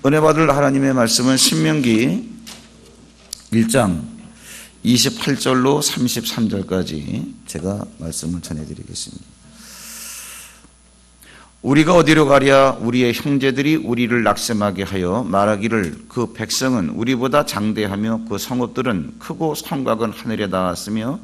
은혜 받을 하나님의 말씀은 신명기 1장 28절로 33절까지 제가 말씀을 전해드리겠습니다. 우리가 어디로 가랴? 우리의 형제들이 우리를 낙심하게 하여 말하기를 그 백성은 우리보다 장대하며 그 성읍들은 크고 성곽은 하늘에 닿았으며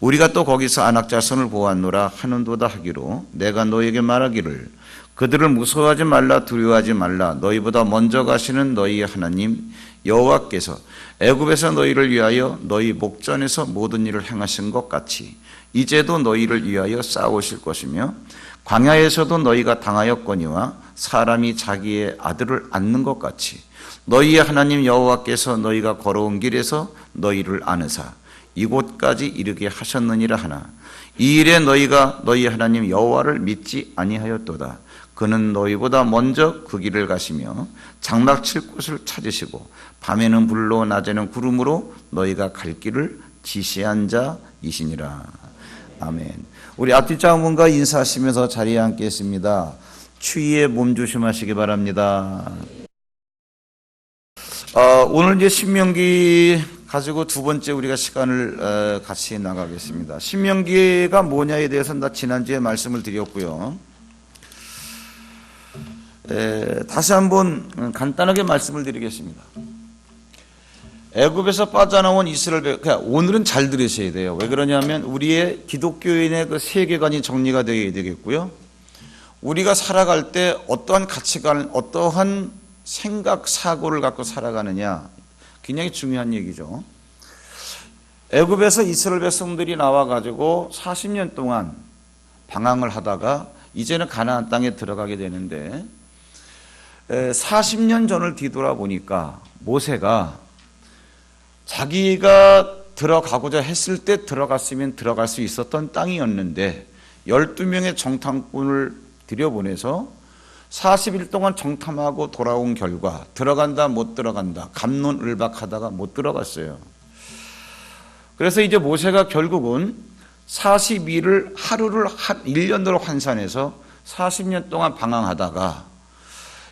우리가 또 거기서 안악자손을 보았노라 하는도다 하기로 내가 너에게 말하기를 그들을 무서워하지 말라 두려워하지 말라. 너희보다 먼저 가시는 너희의 하나님 여호와께서 애굽에서 너희를 위하여 너희 목전에서 모든 일을 행하신 것 같이 이제도 너희를 위하여 싸우실 것이며 광야에서도 너희가 당하였거니와 사람이 자기의 아들을 안는 것 같이 너희의 하나님 여호와께서 너희가 걸어온 길에서 너희를 안으사 이곳까지 이르게 하셨느니라 하나 이 일에 너희가 너희 하나님 여호와를 믿지 아니하였도다. 그는 너희보다 먼저 그 길을 가시며 장막칠 곳을 찾으시고 밤에는 불로 낮에는 구름으로 너희가 갈 길을 지시한 자이시니라. 아멘. 우리 앞뒤 장군과 인사하시면서 자리에 앉겠습니다. 추위에 몸 조심하시기 바랍니다. 오늘 이제 신명기 가지고 두 번째 우리가 시간을 같이 나가겠습니다. 신명기가 뭐냐에 대해서는 다 지난주에 말씀을 드렸고요. 다시 한번 간단하게 말씀을 드리겠습니다. 애굽에서 빠져나온 이스라엘 백성, 오늘은 잘 들으셔야 돼요. 왜 그러냐면 우리의 기독교인의 그 세계관이 정리가 되어야 되겠고요. 우리가 살아갈 때 어떠한 가치관, 어떠한 생각, 사고를 갖고 살아가느냐 굉장히 중요한 얘기죠. 애굽에서 이스라엘 백성들이 나와가지고 40년 동안 방황을 하다가 이제는 가나안 땅에 들어가게 되는데 40년 전을 뒤돌아보니까 모세가 자기가 들어가고자 했을 때 들어갔으면 들어갈 수 있었던 땅이었는데 12명의 정탐꾼을 들여보내서 40일 동안 정탐하고 돌아온 결과 들어간다 못 들어간다 갑론을박하다가 못 들어갔어요. 그래서 이제 모세가 결국은 42일을 하루를 1년으로 환산해서 40년 동안 방황하다가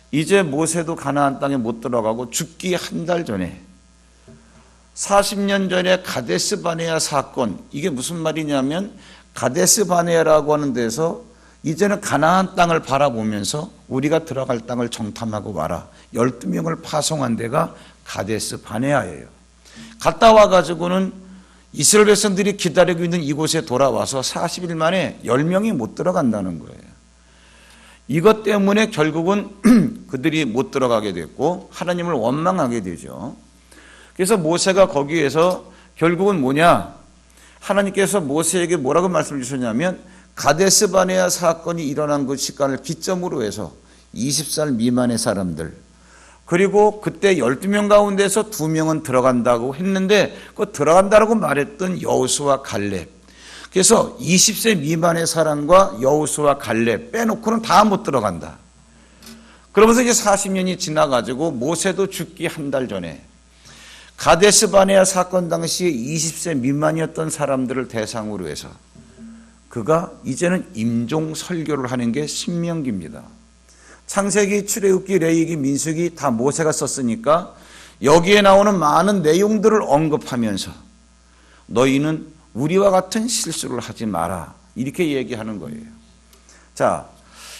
이제 모세도 가나안 땅에 못 들어가고 죽기 한 달 전에 40년 전에 가데스 바네아 사건, 이게 무슨 말이냐면 가데스 바네아라고 하는 데서 이제는 가나안 땅을 바라보면서 우리가 들어갈 땅을 정탐하고 와라. 12명을 파송한 데가 가데스 바네아예요. 갔다 와가지고는 이스라엘 백성들이 기다리고 있는 이곳에 돌아와서 40일 만에 10명이 못 들어간다는 거예요. 이것 때문에 결국은 그들이 못 들어가게 됐고 하나님을 원망하게 되죠. 그래서 모세가 거기에서 결국은 뭐냐? 하나님께서 모세에게 뭐라고 말씀을 주셨냐면 가데스 바네아 사건이 일어난 그 시간을 기점으로 해서 20살 미만의 사람들 그리고 그때 12명 가운데서 2명은 들어간다고 했는데 그 들어간다라고 말했던 여호수아 갈렙 그래서 20세 미만의 사람과 여호수아 갈렙 빼놓고는 다 못 들어간다. 그러면서 이제 40년이 지나가지고 모세도 죽기 한 달 전에 가데스 바네아 사건 당시에 20세 미만이었던 사람들을 대상으로 해서 그가 이제는 임종 설교를 하는 게 신명기입니다. 창세기, 출애굽기, 레위기, 민수기 다 모세가 썼으니까 여기에 나오는 많은 내용들을 언급하면서 너희는 우리와 같은 실수를 하지 마라 이렇게 얘기하는 거예요. 자,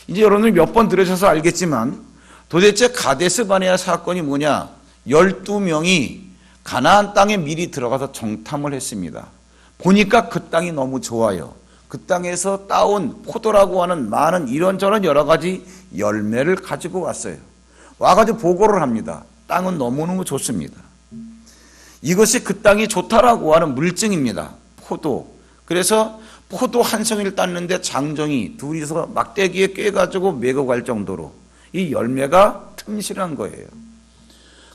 이제 여러분들 몇 번 들으셔서 알겠지만 도대체 가데스 바네아 사건이 뭐냐? 12명이 가나안 땅에 미리 들어가서 정탐을 했습니다. 보니까 그 땅이 너무 좋아요. 그 땅에서 따온 포도라고 하는 많은 이런저런 여러 가지 열매를 가지고 왔어요. 와가지고 보고를 합니다. 땅은 너무너무 좋습니다. 이것이 그 땅이 좋다라고 하는 물증입니다. 포도. 그래서 포도 한 송이를 땄는데 장정이 둘이서 막대기에 꿰가지고 메고 갈 정도로 이 열매가 튼실한 거예요.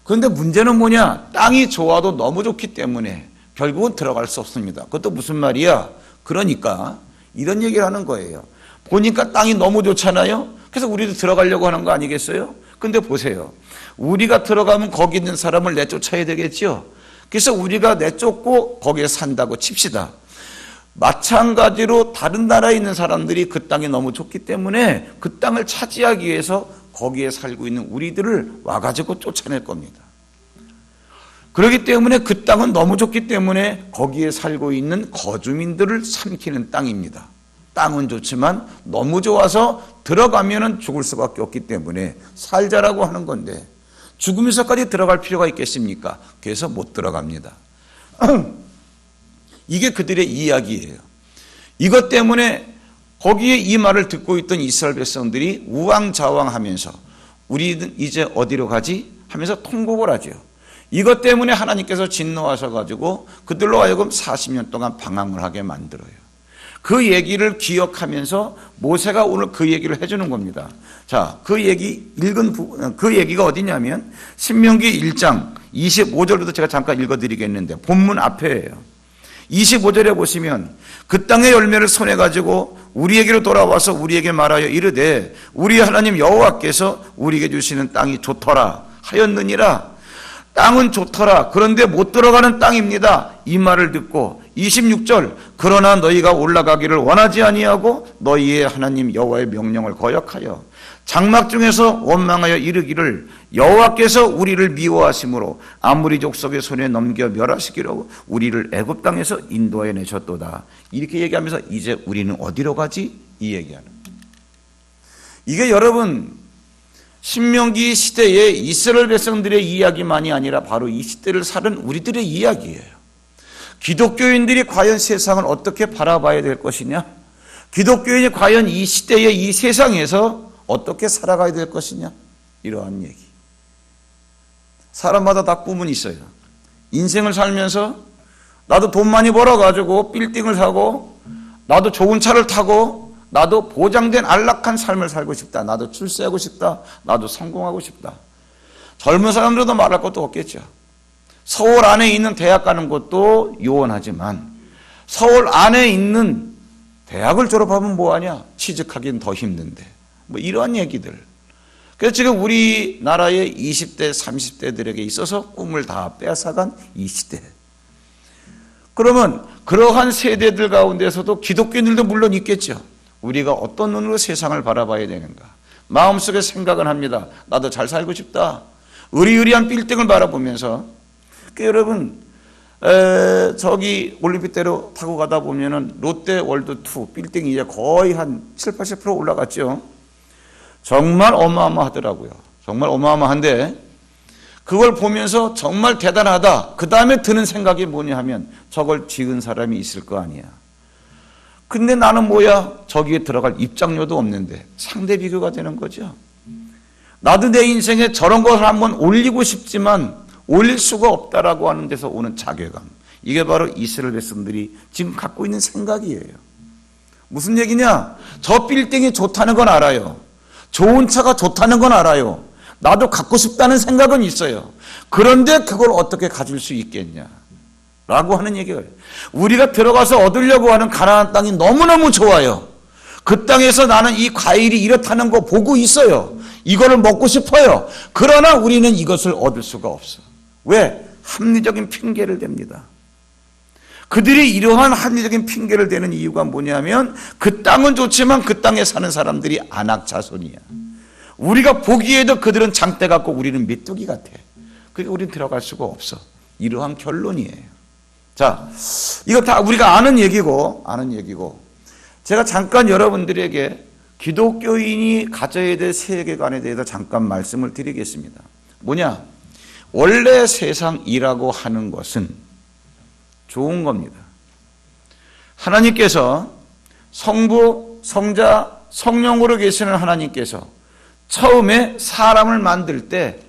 그런데 문제는 뭐냐? 땅이 좋아도 너무 좋기 때문에 결국은 들어갈 수 없습니다. 그것도 무슨 말이야? 그러니까 이런 얘기를 하는 거예요. 보니까 땅이 너무 좋잖아요. 그래서 우리도 들어가려고 하는 거 아니겠어요? 근데 보세요. 우리가 들어가면 거기 있는 사람을 내쫓아야 되겠죠. 그래서 우리가 내쫓고 거기에 산다고 칩시다. 마찬가지로 다른 나라에 있는 사람들이 그 땅이 너무 좋기 때문에 그 땅을 차지하기 위해서 거기에 살고 있는 우리들을 와가지고 쫓아낼 겁니다. 그렇기 때문에 그 땅은 너무 좋기 때문에 거기에 살고 있는 거주민들을 삼키는 땅입니다. 땅은 좋지만 너무 좋아서 들어가면은 죽을 수밖에 없기 때문에 살자라고 하는 건데 죽으면서까지 들어갈 필요가 있겠습니까? 그래서 못 들어갑니다. 이게 그들의 이야기예요. 이것 때문에 거기에 이 말을 듣고 있던 이스라엘 백성들이 우왕좌왕하면서 우리는 이제 어디로 가지? 하면서 통곡을 하죠. 이것 때문에 하나님께서 진노하셔가지고 그들로 하여금 40년 동안 방황을 하게 만들어요. 그 얘기를 기억하면서 모세가 오늘 그 얘기를 해주는 겁니다. 자, 그 얘기가 어디냐면 신명기 1장 25절부터 제가 잠깐 읽어드리겠는데 본문 앞에예요. 25절에 보시면 그 땅의 열매를 손에 가지고 우리에게로 돌아와서 우리에게 말하여 이르되 우리 하나님 여호와께서 우리에게 주시는 땅이 좋더라 하였느니라. 땅은 좋더라. 그런데 못 들어가는 땅입니다. 이 말을 듣고 26절 그러나 너희가 올라가기를 원하지 아니하고 너희의 하나님 여호와의 명령을 거역하여 장막 중에서 원망하여 이르기를 여호와께서 우리를 미워하심으로 아무리 족속의 손에 넘겨 멸하시기로 우리를 애굽 땅에서 인도하여 내셨도다. 이렇게 얘기하면서 이제 우리는 어디로 가지? 이 얘기하는 거예요. 이게 여러분 신명기 시대의 이스라엘 백성들의 이야기만이 아니라 바로 이 시대를 살은 우리들의 이야기예요. 기독교인들이 과연 세상을 어떻게 바라봐야 될 것이냐? 기독교인이 과연 이 시대의 이 세상에서 어떻게 살아가야 될 것이냐? 이러한 얘기. 사람마다 다 꿈은 있어요. 인생을 살면서 나도 돈 많이 벌어가지고 빌딩을 사고 나도 좋은 차를 타고 나도 보장된 안락한 삶을 살고 싶다. 나도 출세하고 싶다. 나도 성공하고 싶다. 젊은 사람들도 말할 것도 없겠죠. 서울 안에 있는 대학 가는 것도 요원하지만 서울 안에 있는 대학을 졸업하면 뭐하냐? 취직하기는 더 힘든데. 뭐 이러한 얘기들. 그래서 지금 우리나라의 20대, 30대들에게 있어서 꿈을 다 빼앗아간 이 시대. 그러면 그러한 세대들 가운데서도 기독교인들도 물론 있겠죠. 우리가 어떤 눈으로 세상을 바라봐야 되는가? 마음속에 생각은 합니다. 나도 잘 살고 싶다. 의리의리한 빌딩을 바라보면서 여러분 저기 올림픽대로 타고 가다 보면은 롯데 월드2 빌딩이 이제 거의 한 7, 80% 올라갔죠. 정말 어마어마하더라고요. 정말 어마어마한데 그걸 보면서 정말 대단하다. 그 다음에 드는 생각이 뭐냐 하면 저걸 지은 사람이 있을 거 아니야. 근데 나는 뭐야? 저기에 들어갈 입장료도 없는데 상대 비교가 되는 거죠. 나도 내 인생에 저런 것을 한번 올리고 싶지만 올릴 수가 없다라고 하는 데서 오는 자괴감. 이게 바로 이스라엘 백성들이 지금 갖고 있는 생각이에요. 무슨 얘기냐? 저 빌딩이 좋다는 건 알아요. 좋은 차가 좋다는 건 알아요. 나도 갖고 싶다는 생각은 있어요. 그런데 그걸 어떻게 가질 수 있겠냐? 라고 하는 얘기예요. 우리가 들어가서 얻으려고 하는 가나안 땅이 너무너무 좋아요. 그 땅에서 나는 이 과일이 이렇다는 거 보고 있어요. 이거를 먹고 싶어요. 그러나 우리는 이것을 얻을 수가 없어. 왜? 합리적인 핑계를 댑니다. 그들이 이러한 합리적인 핑계를 대는 이유가 뭐냐면 그 땅은 좋지만 그 땅에 사는 사람들이 안악 자손이야. 우리가 보기에도 그들은 장대 같고 우리는 메뚜기 같아. 그러니까 우리는 들어갈 수가 없어. 이러한 결론이에요. 자, 이거 다 우리가 아는 얘기고 제가 잠깐 여러분들에게 기독교인이 가져야 될 세계관에 대해서 잠깐 말씀을 드리겠습니다. 뭐냐? 원래 세상이라고 하는 것은 좋은 겁니다. 하나님께서 성부, 성자, 성령으로 계시는 하나님께서 처음에 사람을 만들 때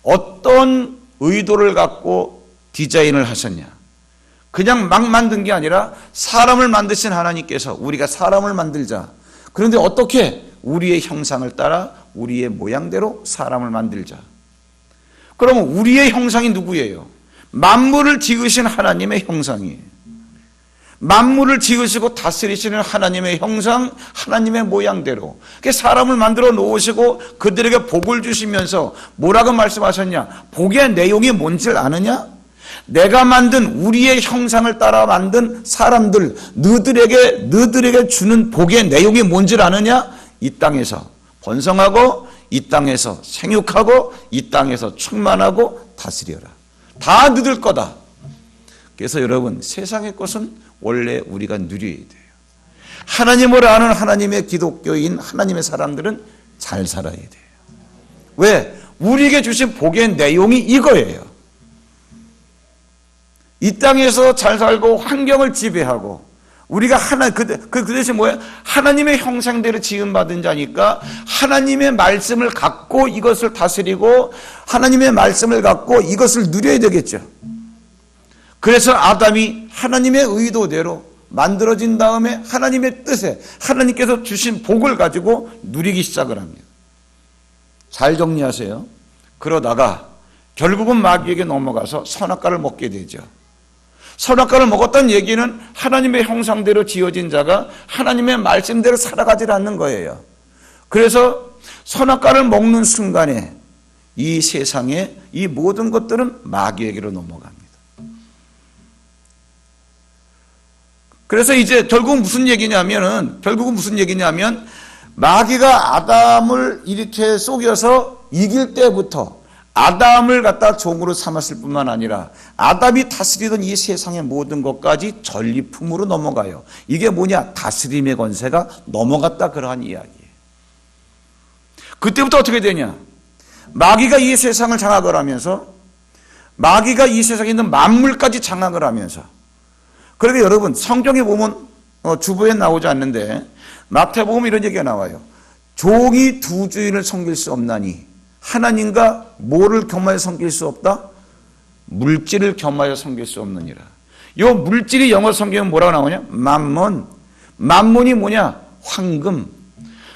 어떤 의도를 갖고 디자인을 하셨냐? 그냥 막 만든 게 아니라 사람을 만드신 하나님께서 우리가 사람을 만들자. 그런데 어떻게? 우리의 형상을 따라 우리의 모양대로 사람을 만들자. 그러면 우리의 형상이 누구예요? 만물을 지으신 하나님의 형상이에요. 만물을 지으시고 다스리시는 하나님의 형상, 하나님의 모양대로 사람을 만들어 놓으시고 그들에게 복을 주시면서 뭐라고 말씀하셨냐? 복의 내용이 뭔지를 아느냐? 내가 만든 우리의 형상을 따라 만든 사람들, 너들에게 주는 복의 내용이 뭔지를 아느냐? 이 땅에서 번성하고 이 땅에서 생육하고 이 땅에서 충만하고 다스려라. 다 누릴 거다. 그래서 여러분, 세상의 것은 원래 우리가 누려야 돼요. 하나님을 아는 하나님의 기독교인 하나님의 사람들은 잘 살아야 돼요. 왜? 우리에게 주신 복의 내용이 이거예요. 이 땅에서 잘 살고 환경을 지배하고 우리가 그 대신 뭐예요? 하나님의 형상대로 지음받은 자니까 하나님의 말씀을 갖고 이것을 다스리고 하나님의 말씀을 갖고 이것을 누려야 되겠죠. 그래서 아담이 하나님의 의도대로 만들어진 다음에 하나님의 뜻에 하나님께서 주신 복을 가지고 누리기 시작을 합니다. 잘 정리하세요. 그러다가 결국은 마귀에게 넘어가서 선악과를 먹게 되죠. 선악과를 먹었다는 얘기는 하나님의 형상대로 지어진 자가 하나님의 말씀대로 살아가지 않는 거예요. 그래서 선악과를 먹는 순간에 이 세상의 이 모든 것들은 마귀에게로 넘어갑니다. 그래서 이제 결국은 무슨 얘기냐면 마귀가 아담을 이렇게 속여서 이길 때부터 아담을 갖다 종으로 삼았을 뿐만 아니라 아담이 다스리던 이 세상의 모든 것까지 전리품으로 넘어가요. 이게 뭐냐? 다스림의 권세가 넘어갔다, 그러한 이야기예요. 그때부터 어떻게 되냐? 마귀가 이 세상을 장악을 하면서 마귀가 이 세상에 있는 만물까지 장악을 하면서, 그러니까 여러분 성경에 보면 주보에 나오지 않는데 마태복음 이런 얘기가 나와요. 종이 두 주인을 섬길 수 없나니 하나님과 뭐를 겸하여 섬길 수 없다? 물질을 겸하여 섬길 수 없느니라. 요 물질이 영어 성경은 뭐라고 나오냐? 만몬. 만몬이 뭐냐? 황금.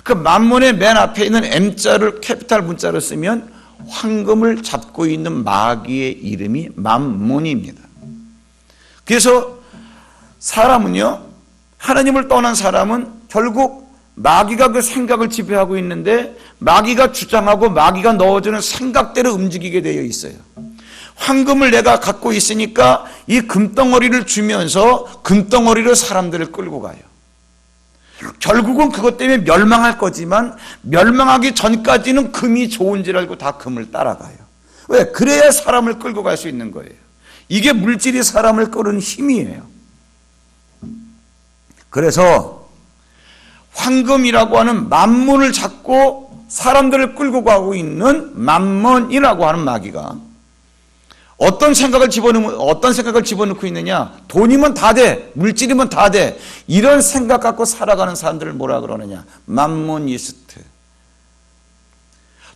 그 만몬의 맨 앞에 있는 M자를 캐피탈 문자로 쓰면 황금을 잡고 있는 마귀의 이름이 만몬입니다. 그래서 사람은요, 하나님을 떠난 사람은 결국 마귀가 그 생각을 지배하고 있는데 마귀가 주장하고 마귀가 넣어주는 생각대로 움직이게 되어 있어요. 황금을 내가 갖고 있으니까 이 금덩어리를 주면서 금덩어리로 사람들을 끌고 가요. 결국은 그것 때문에 멸망할 거지만 멸망하기 전까지는 금이 좋은 줄 알고 다 금을 따라가요. 왜? 그래야 사람을 끌고 갈 수 있는 거예요. 이게 물질이 사람을 끌는 힘이에요. 그래서 황금이라고 하는 만몬을 잡고 사람들을 끌고 가고 있는 만몬이라고 하는 마귀가 어떤 생각을 집어넣고 있느냐? 돈이면 다 돼, 물질이면 다 돼, 이런 생각 갖고 살아가는 사람들을 뭐라 그러느냐? 만모니스트.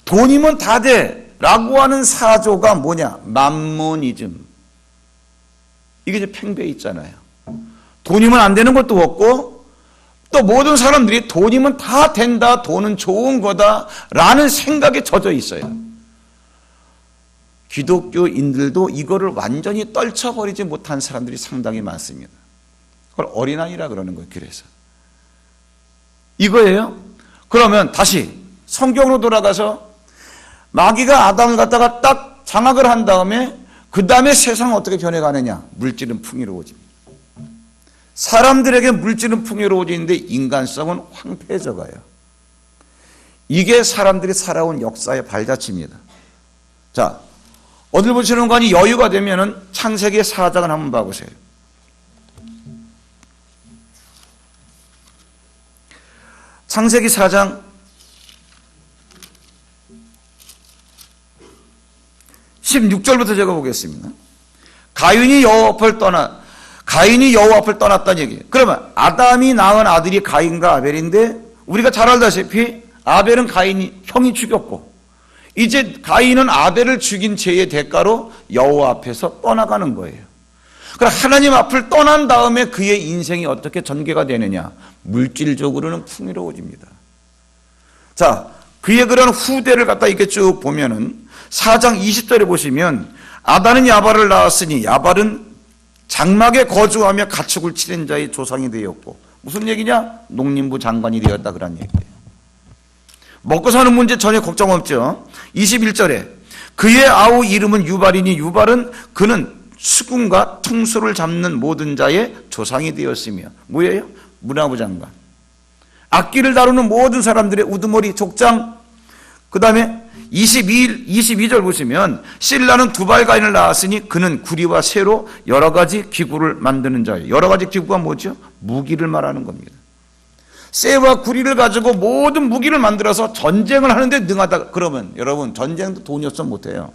돈이면 다 돼 라고 하는 사조가 뭐냐? 만모니즘. 이게 이제 팽배해 있잖아요. 돈이면 안 되는 것도 없고 또 모든 사람들이 돈이면 다 된다, 돈은 좋은 거다 라는 생각에 젖어 있어요. 기독교인들도 이거를 완전히 떨쳐버리지 못한 사람들이 상당히 많습니다. 그걸 어린아이라 그러는 거예요. 그래서 이거예요. 그러면 다시 성경으로 돌아가서 마귀가 아담을 갖다가 딱 장악을 한 다음에 그 다음에 세상은 어떻게 변해가느냐? 물질은 풍요로워집니다. 사람들에게 물질은 풍요로워지는데 인간성은 황폐해져가요. 이게 사람들이 살아온 역사의 발자취입니다. 자, 어딜 보시는 관이 여유가 되면은 창세기 4장을 한번 봐보세요. 창세기 4장 16절부터 제가 보겠습니다. 가인이 여호와 앞을 떠났다는 얘기예요. 그러면 아담이 낳은 아들이 가인과 아벨인데 우리가 잘 알다시피 아벨은 형이 죽였고 이제 가인은 아벨을 죽인 죄의 대가로 여호와 앞에서 떠나가는 거예요. 그럼 하나님 앞을 떠난 다음에 그의 인생이 어떻게 전개가 되느냐? 물질적으로는 풍요로워집니다. 자, 그의 그런 후대를 갖다 이렇게 쭉 보면은 4장 20절에 보시면 아담은 야발을 낳았으니 야발은 장막에 거주하며 가축을 치는 자의 조상이 되었고, 무슨 얘기냐? 농림부 장관이 되었다 그런 얘기예요. 먹고 사는 문제 전혀 걱정 없죠. 21절에 그의 아우 이름은 유발이니 유발은 그는 수군과 청소를 잡는 모든 자의 조상이 되었으며, 뭐예요? 문화부 장관. 악기를 다루는 모든 사람들의 우두머리 족장, 그 다음에 22절 보시면 실라는 두발 가인을 낳았으니 그는 구리와 쇠로 여러 가지 기구를 만드는 자예요. 여러 가지 기구가 뭐죠? 무기를 말하는 겁니다. 쇠와 구리를 가지고 모든 무기를 만들어서 전쟁을 하는데 능하다. 그러면 여러분 전쟁도 돈이 없으면 못해요.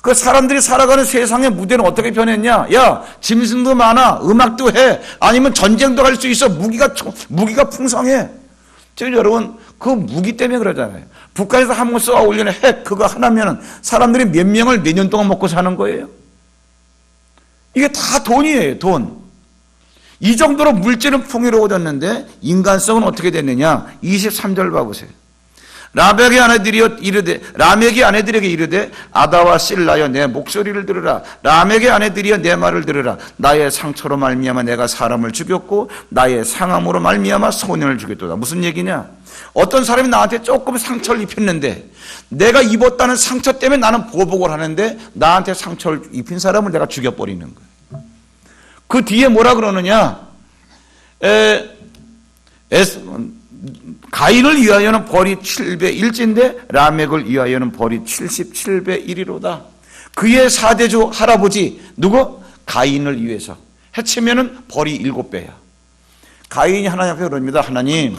그 사람들이 살아가는 세상의 무대는 어떻게 변했냐? 야, 짐승도 많아, 음악도 해, 아니면 전쟁도 할 수 있어. 무기가 풍성해. 지금 여러분 그 무기 때문에 그러잖아요. 북한에서 한번 쏘아 올리는 핵 그거 하나면은 사람들이 몇 명을 몇 년 동안 먹고 사는 거예요. 이게 다 돈이에요, 돈. 이 정도로 물질은 풍요로워졌는데 인간성은 어떻게 됐느냐? 23절 봐보세요. 라멕의 아내들에게 이르되 아다와 실라여 내 목소리를 들으라. 라멕의 아내들이여 내 말을 들으라. 나의 상처로 말미암아 내가 사람을 죽였고 나의 상함으로 말미암아 소년을 죽였도다. 무슨 얘기냐? 어떤 사람이 나한테 조금 상처를 입혔는데 내가 입었다는 상처 때문에 나는 보복을 하는데 나한테 상처를 입힌 사람을 내가 죽여버리는 거예요. 그 뒤에 뭐라 그러느냐? 가인을 위하여는 벌이 7배 1인데 라멕을 위하여는 벌이 77배 1이로다. 그의 사대주 할아버지 누구? 가인을 위해서 해치면은 벌이 7배야. 가인이 하나님 앞에 그럽니다. 하나님,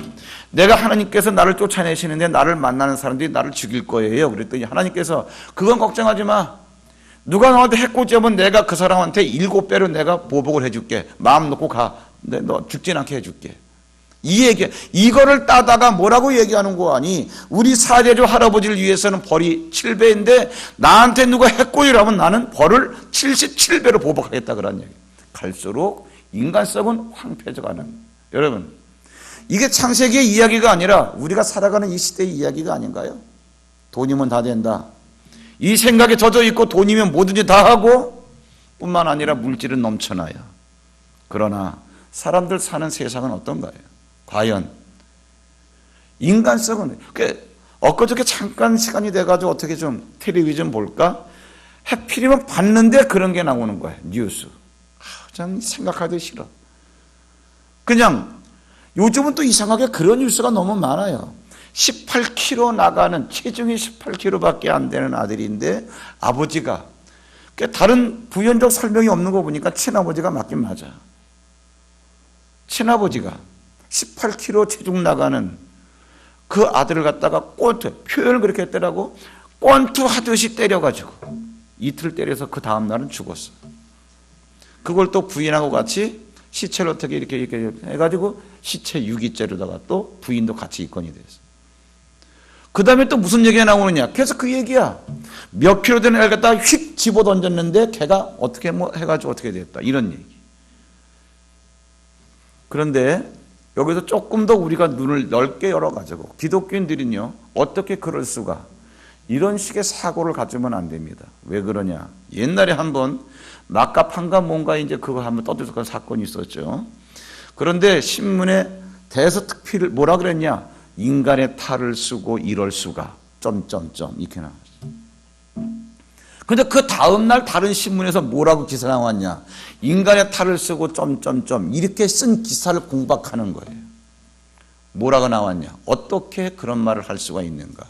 내가 하나님께서 나를 쫓아내시는데 나를 만나는 사람들이 나를 죽일 거예요. 그랬더니 하나님께서 그건 걱정하지 마. 누가 너한테 해코지하면 내가 그 사람한테 7배로 내가 보복을 해줄게. 마음 놓고 가. 너 죽진 않게 해줄게. 이 얘기, 이거를 따다가 뭐라고 얘기하는 거 아니? 우리 사대주 할아버지를 위해서는 벌이 7배인데 나한테 누가 해코지를 하면 나는 벌을 77배로 보복하겠다 그런 얘기. 갈수록 인간성은 황폐해져가는. 여러분, 이게 창세기의 이야기가 아니라 우리가 살아가는 이 시대의 이야기가 아닌가요? 돈이면 다 된다. 이 생각에 젖어 있고 돈이면 뭐든지 다 하고 뿐만 아니라 물질은 넘쳐나요. 그러나 사람들 사는 세상은 어떤가요? 과연 인간성은 엊그저께 잠깐 시간이 돼가지고 어떻게 좀 텔레비전 볼까? 해필이면 봤는데 그런 게 나오는 거예요. 뉴스. 참 생각하기 싫어. 그냥 요즘은 또 이상하게 그런 뉴스가 너무 많아요. 18kg 나가는, 체중이 18kg밖에 안 되는 아들인데 아버지가, 다른 부연적 설명이 없는 거 보니까 친아버지가 맞긴 맞아. 친아버지가 18kg 체중 나가는 그 아들을 갖다가 표현을 그렇게 했더라고. 꼰투 하듯이 때려가지고 이틀 때려서 그 다음 날은 죽었어. 그걸 또 부인하고 같이 시체를 어떻게 이렇게 해가지고 시체 유기죄로다가 또 부인도 같이 입건이 됐어. 그 다음에 또 무슨 얘기가 나오느냐? 그래서 그 얘기야. 몇 킬로 되는 애를 갖다가 휙 집어 던졌는데 걔가 어떻게 해가지고 어떻게 됐다. 이런 얘기. 그런데 여기서 조금 더 우리가 눈을 넓게 열어가지고 기독교인들은요, 어떻게 그럴 수가, 이런 식의 사고를 가지면 안 됩니다. 왜 그러냐? 옛날에 한번 마카판가 뭔가 이제 그거 한번 떠들었던 사건이 있었죠. 그런데 신문에 대서특필을 뭐라 그랬냐? 인간의 탈을 쓰고 이럴 수가 이렇게 나왔어요. 근데 그 다음날 다른 신문에서 뭐라고 기사 나왔냐? 인간의 탈을 쓰고 이렇게 쓴 기사를 공박하는 거예요. 뭐라고 나왔냐? 어떻게 그런 말을 할 수가 있는가?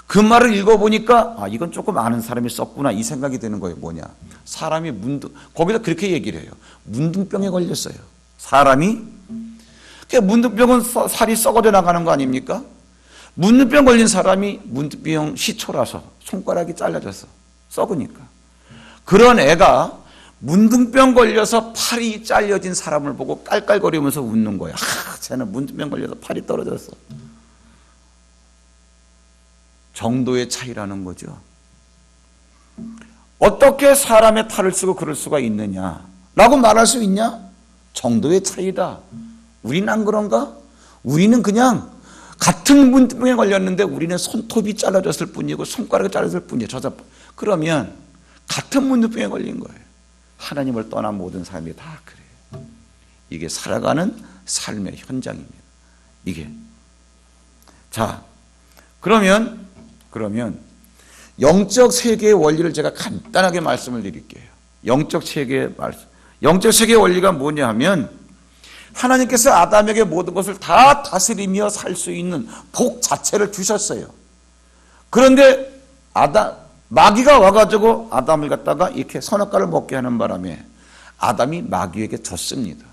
그 말을 읽어보니까 이건 조금 아는 사람이 썼구나 이 생각이 드는 거예요. 뭐냐? 사람이 거기서 그렇게 얘기를 해요. 문둥병에 걸렸어요. 사람이. 문둥병은 살이 썩어져 나가는 거 아닙니까? 문둥병 걸린 사람이 문둥병 시초라서 손가락이 잘라져서 썩으니까. 그런 애가 문둥병 걸려서 팔이 잘려진 사람을 보고 깔깔거리면서 웃는 거야. 쟤는 문둥병 걸려서 팔이 떨어졌어. 정도의 차이라는 거죠. 어떻게 사람의 탈을 쓰고 그럴 수가 있느냐라고 말할 수 있냐? 정도의 차이다. 우리는 안 그런가? 우리는 그냥 같은 문둥병에 걸렸는데 우리는 손톱이 잘라졌을 뿐이고 손가락이 잘라졌을 뿐이에요. 그러면 같은 문둥병에 걸린 거예요. 하나님을 떠난 모든 사람이 다 그래요. 이게 살아가는 삶의 현장입니다. 이게. 자, 그러면 영적 세계의 원리를 제가 간단하게 말씀을 드릴게요. 영적 세계의 원리가 뭐냐 하면 하나님께서 아담에게 모든 것을 다 다스리며 살 수 있는 복 자체를 주셨어요. 그런데 마귀가 와가지고 아담을 갖다가 이렇게 선악과를 먹게 하는 바람에 아담이 마귀에게 졌습니다.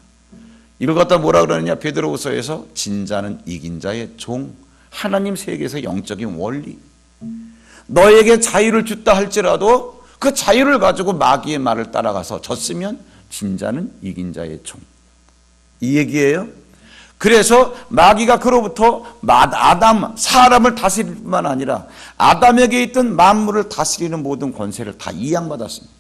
이걸 갖다 뭐라 그러느냐, 베드로후서에서 진자는 이긴 자의 종, 하나님 세계에서 영적인 원리. 너에게 자유를 줬다 할지라도 그 자유를 가지고 마귀의 말을 따라가서 졌으면 진자는 이긴 자의 종. 이 얘기예요. 그래서 마귀가 그로부터 사람을 다스릴 뿐만 아니라 아담에게 있던 만물을 다스리는 모든 권세를 다 이양받았습니다.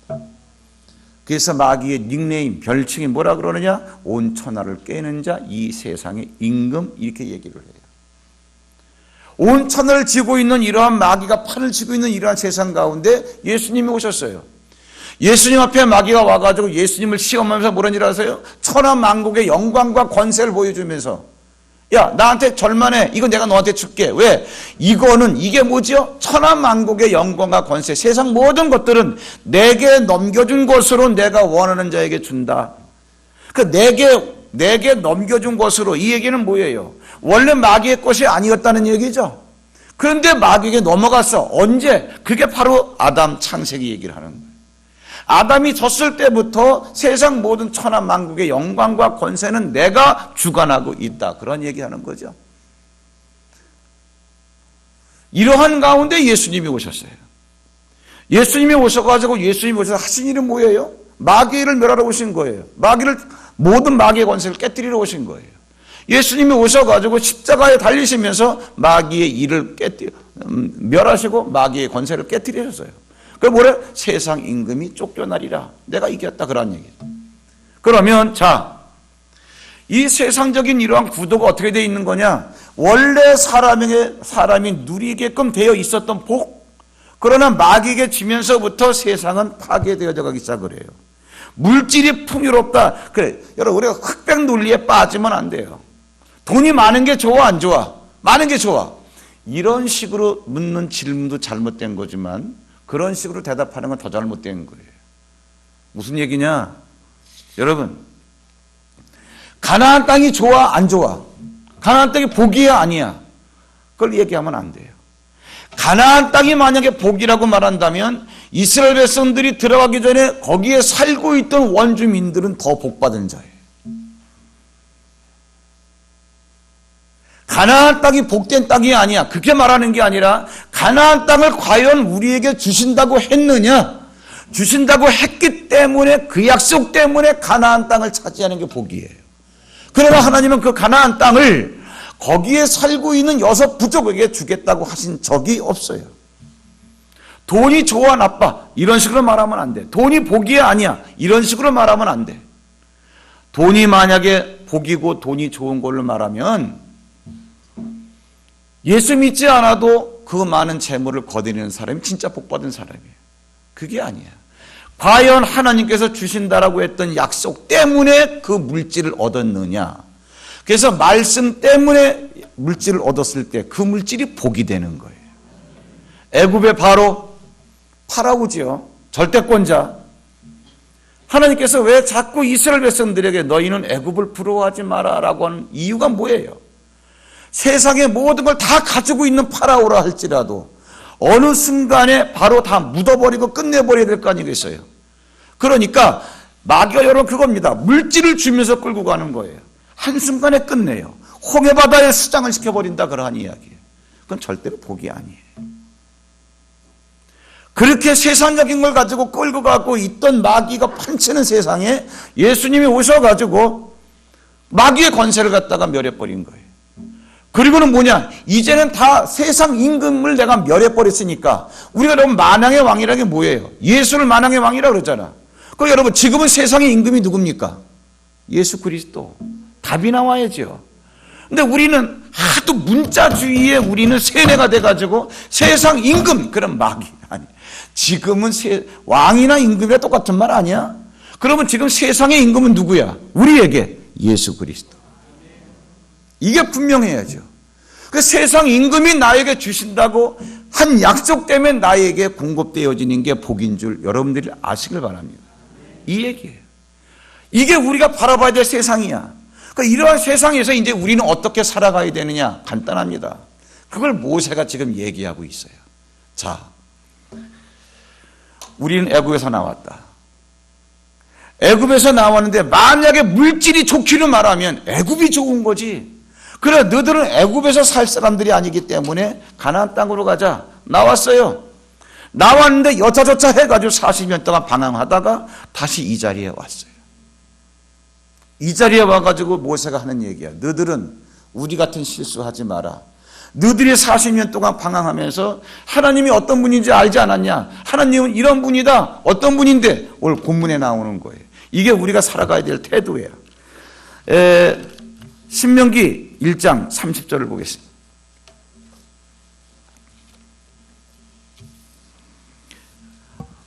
그래서 마귀의 닉네임, 별칭이 뭐라 그러느냐? 온 천하를 깨는 자, 이 세상의 임금, 이렇게 얘기를 해요. 온 천하를 쥐고 있는 이러한 마귀가 판을 쥐고 있는 이러한 세상 가운데 예수님이 오셨어요. 예수님 앞에 마귀가 와가지고 예수님을 시험하면서 뭐라는 줄 아세요? 천하만국의 영광과 권세를 보여주면서, 야, 나한테 절만해. 이거 내가 너한테 줄게. 왜? 이게 뭐지요? 천하만국의 영광과 권세, 세상 모든 것들은 내게 넘겨준 것으로 내가 원하는 자에게 준다. 내게 넘겨준 것으로, 이 얘기는 뭐예요? 원래 마귀의 것이 아니었다는 얘기죠. 그런데 마귀에게 넘어갔어. 언제? 그게 바로 아담 창세기 얘기를 하는 거예요. 아담이 졌을 때부터 세상 모든 천하만국의 영광과 권세는 내가 주관하고 있다. 그런 얘기하는 거죠. 이러한 가운데 예수님이 오셨어요. 예수님이 오셔가지고 예수님이 오셔서 하신 일은 뭐예요? 마귀를 멸하러 오신 거예요. 모든 마귀의 권세를 깨뜨리러 오신 거예요. 예수님이 오셔가지고 십자가에 달리시면서 마귀의 일을 멸하시고 마귀의 권세를 깨뜨리셨어요. 그게 뭐래? 세상 임금이 쫓겨나리라. 내가 이겼다. 그런 얘기예요. 그러면 이 세상적인 이러한 구도가 어떻게 되어 있는 거냐? 원래 사람이 누리게끔 되어 있었던 복, 그러나 마귀에게 지면서부터 세상은 파괴되어져 가기 시작을 해요. 물질이 풍요롭다. 그래, 여러분, 우리가 흑백 논리에 빠지면 안 돼요. 돈이 많은 게 좋아, 안 좋아? 많은 게 좋아. 이런 식으로 묻는 질문도 잘못된 거지만 그런 식으로 대답하는 건 더 잘못된 거예요. 무슨 얘기냐? 여러분, 가나안 땅이 좋아, 안 좋아? 가나안 땅이 복이야, 아니야? 그걸 얘기하면 안 돼요. 가나안 땅이 만약에 복이라고 말한다면 이스라엘 백성들이 들어가기 전에 거기에 살고 있던 원주민들은 더 복받은 자예요. 가나안 땅이 복된 땅이 아니야. 그렇게 말하는 게 아니라 가나안 땅을 과연 우리에게 주신다고 했느냐? 주신다고 했기 때문에, 그 약속 때문에 가나안 땅을 차지하는 게 복이에요. 그러나 하나님은 그 가나안 땅을 거기에 살고 있는 6 부족에게 주겠다고 하신 적이 없어요. 돈이 좋아 나빠 이런 식으로 말하면 안 돼. 돈이 복이 아니야 이런 식으로 말하면 안 돼. 돈이 만약에 복이고 돈이 좋은 걸로 말하면 예수 믿지 않아도 그 많은 재물을 거두는 사람이 진짜 복받은 사람이에요. 그게 아니야. 과연 하나님께서 주신다라고 했던 약속 때문에 그 물질을 얻었느냐? 그래서 말씀 때문에 물질을 얻었을 때 그 물질이 복이 되는 거예요. 애굽의 파라오지요. 절대권자. 하나님께서 왜 자꾸 이스라엘 백성들에게 너희는 애굽을 부러워하지 마라 라고 하는 이유가 뭐예요? 세상의 모든 걸 다 가지고 있는 파라오라 할지라도 어느 순간에 바로 다 묻어버리고 끝내버려야 될 거 아니겠어요? 그러니까 마귀가 여러분 그겁니다. 물질을 주면서 끌고 가는 거예요. 한순간에 끝내요. 홍해바다에 수장을 시켜버린다 그러한 이야기예요. 그건 절대로 복이 아니에요. 그렇게 세상적인 걸 가지고 끌고 가고 있던 마귀가 판치는 세상에 예수님이 오셔가지고 마귀의 권세를 갖다가 멸해버린 거예요. 그리고는 뭐냐? 이제는 다 세상 임금을 내가 멸해버렸으니까 우리가 여러분 만왕의 왕이라는 게 뭐예요? 예수를 만왕의 왕이라고 그러잖아. 그 여러분 지금은 세상의 임금이 누굽니까? 예수 그리스도. 답이 나와야죠. 근데 우리는 하도 문자주의에 우리는 세뇌가 돼가지고 세상 임금 그런 마귀 아니. 지금은 왕이나 임금이 똑같은 말 아니야? 그러면 지금 세상의 임금은 누구야? 우리에게 예수 그리스도. 이게 분명해야죠. 그 세상 임금이 나에게 주신다고 한 약속 때문에 나에게 공급되어지는 게 복인 줄 여러분들이 아시길 바랍니다. 이 얘기예요. 이게 우리가 바라봐야 될 세상이야. 그러니까 이러한 세상에서 이제 우리는 어떻게 살아가야 되느냐? 간단합니다. 그걸 모세가 지금 얘기하고 있어요. 자, 우리는 애굽에서 나왔다. 애굽에서 나왔는데 만약에 물질이 좋기를 말하면 애굽이 좋은 거지. 그래, 너희들은 애굽에서 살 사람들이 아니기 때문에 가나안 땅으로 가자. 나왔어요. 나왔는데 여차저차 해가지고 40년 동안 방황하다가 다시 이 자리에 왔어요. 이 자리에 와가지고 모세가 하는 얘기야. 너희들은 우리 같은 실수하지 마라. 너희들이 40년 동안 방황하면서 하나님이 어떤 분인지 알지 않았냐? 하나님은 이런 분이다. 어떤 분인데? 오늘 본문에 나오는 거예요. 이게 우리가 살아가야 될 태도예요. 신명기 1장 30절을 보겠습니다.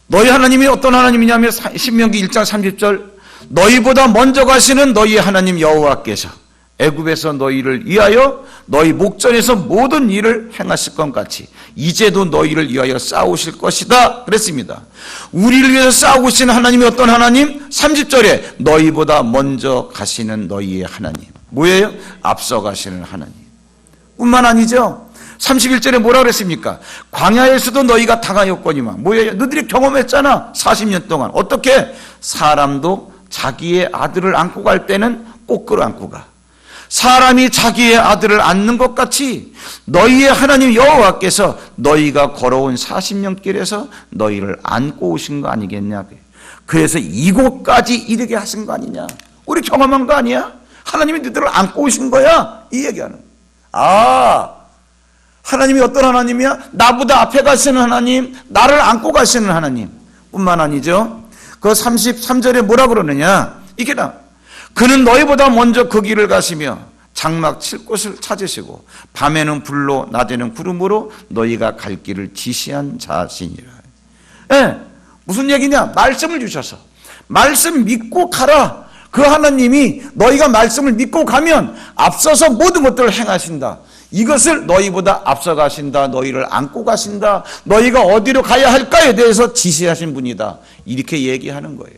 너희 하나님이 어떤 하나님이냐면 신명기 1장 30절 너희보다 먼저 가시는 너희 하나님 여호와께서 애굽에서 너희를 위하여 너희 목전에서 모든 일을 행하실 것 같이 이제도 너희를 위하여 싸우실 것이다 그랬습니다. 우리를 위해서 싸우시는 하나님이 어떤 하나님? 30절에 너희보다 먼저 가시는 너희의 하나님. 뭐예요? 앞서 가시는 하나님. 뿐만 아니죠. 31절에 뭐라 그랬습니까? 광야에서도 너희가 당하였거니만. 뭐예요? 너희들이 경험했잖아. 40년 동안. 어떻게? 사람도 자기의 아들을 안고 갈 때는 꼭 끌어안고 가. 사람이 자기의 아들을 안는 것 같이 너희의 하나님 여호와께서 너희가 걸어온 40년 길에서 너희를 안고 오신 거 아니겠냐. 그래서 이곳까지 이르게 하신 거 아니냐. 우리 경험한 거 아니야? 하나님이 너희들을 안고 오신 거야. 이 얘기하는 거야. 아, 하나님이 어떤 하나님이야? 나보다 앞에 가시는 하나님, 나를 안고 가시는 하나님 뿐만 아니죠. 그 33절에 뭐라 그러느냐. 이게 나 그는 너희보다 먼저 그 길을 가시며 장막 칠 곳을 찾으시고 밤에는 불로 낮에는 구름으로 너희가 갈 길을 지시한 자시니라. 예, 무슨 얘기냐? 말씀을 주셔서 말씀 믿고 가라. 그 하나님이 너희가 말씀을 믿고 가면 앞서서 모든 것들을 행하신다. 이것을 너희보다 앞서 가신다. 너희를 안고 가신다. 너희가 어디로 가야 할까에 대해서 지시하신 분이다. 이렇게 얘기하는 거예요.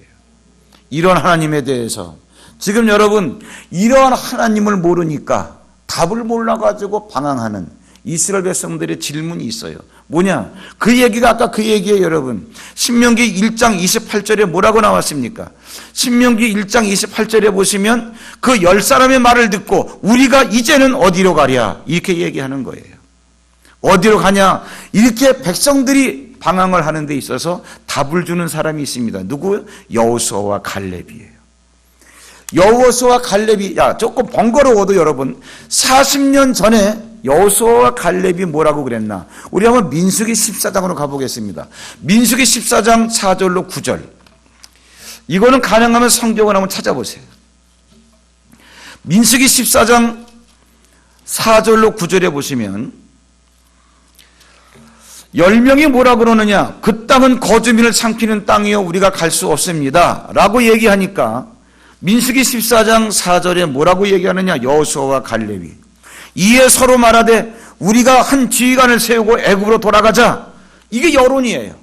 이런 하나님에 대해서 지금 여러분 이러한 하나님을 모르니까 답을 몰라가지고 방황하는 이스라엘 백성들의 질문이 있어요. 뭐냐? 그 얘기가 아까 그 얘기예요. 여러분 신명기 1장 28절에 뭐라고 나왔습니까? 신명기 1장 28절에 보시면 그 10사람의 말을 듣고 우리가 이제는 어디로 가랴 이렇게 얘기하는 거예요. 어디로 가냐? 이렇게 백성들이 방황을 하는 데 있어서 답을 주는 사람이 있습니다. 누구? 여호수아와 갈렙이에요. 여호수아와 갈렙이 조금 번거로워도 여러분 40년 전에 여호수아와 갈렙이 뭐라고 그랬나? 우리 한번 민수기 14장으로 가보겠습니다. 민수기 14장 4절로 9절. 이거는 가능하면 성경을 한번 찾아보세요. 민수기 14장 4절로 9절에 보시면 10명이 뭐라 그러느냐? 그 땅은 거주민을 삼키는 땅이요 우리가 갈 수 없습니다 라고 얘기하니까 민수기 14장 4절에 뭐라고 얘기하느냐? 여호수아와 갈렙이 이에 서로 말하되 우리가 한 지휘관을 세우고 애굽으로 돌아가자. 이게 여론이에요.